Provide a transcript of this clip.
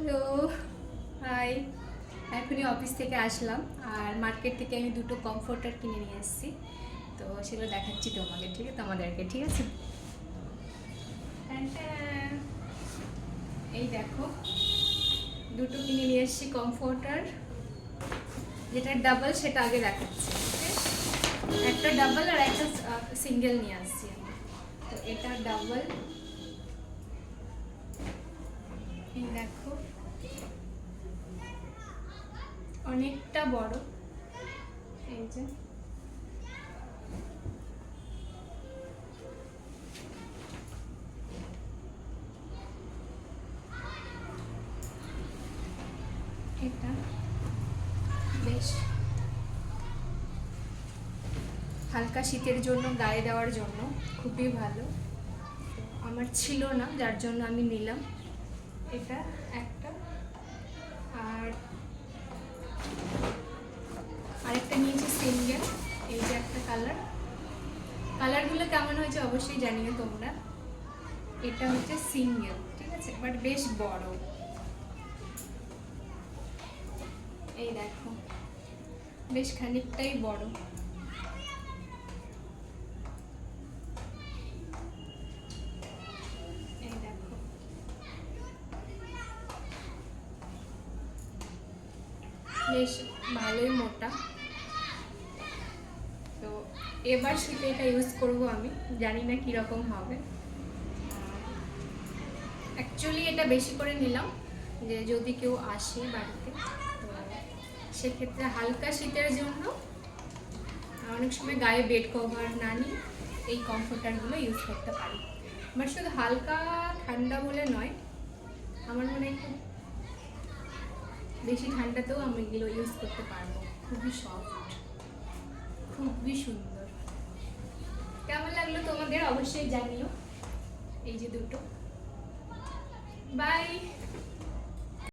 Hello, high. এখনই office থেকে আসলাম আর market থেকে আমি দুটো কমফোর্টার কিনে নিয়ে এসেছি। তো সেগুলো দেখাচ্ছি তোমাকে, ঠিক আছে? তোমাদেরকে, ঠিক আছে? ট্যান-ট্যান। এই দেখো, দুটো কিনে নিয়ে এসেছি কমফোর্টার। যেটা ডাবল সেটা আগে দেখাচ্ছি, ওকে? একটা ডাবল আর একটা সিঙ্গেল নিয়ে আসছি আমি। তো এটা ডাবল, এই দেখো, অনেকটা বড়। এই যে এটা বেশ হালকা শীতের জন্য, গায়ে দেওয়ার জন্য খুবই ভালো। আমার ছিল না, যার জন্য আমি নিলাম। এটা একটা, আর আরেকটা নিয়েছি সিঙ্গেল। এই যে একটা কালারগুলো কেমন হয়েছে অবশ্যই জানিও তোমরা। এটা হচ্ছে সিঙ্গেল, ঠিক আছে, বাট বেশ বড়। এই দেখো, বেশ খানিকটাই বড়। এই দেখো, বেশ ভালোই মোটা। তো এবার শীতে এটা ইউজ করব আমি, জানি না কীরকম হবে। অ্যাকচুয়ালি এটা বেশি করে নিলাম যে যদি কেউ আসে বাড়িতে, তো সেক্ষেত্রে হালকা শীতের জন্য অনেক সময় গায়ে বেড কভার না নিয়ে এই কমফোর্টারগুলো ইউজ করতে পারি। বাট শুধু হালকা ঠান্ডা বলে নয়, আমার মনে হয় খুব বেশি ঠান্ডাতেও আমি এগুলো ইউজ করতে পারবো। খুবই সফট, খুবই সুন্দর। কেমন লাগলো তোমাদের অবশ্যই জানিও। এই যে দুটো, বাই।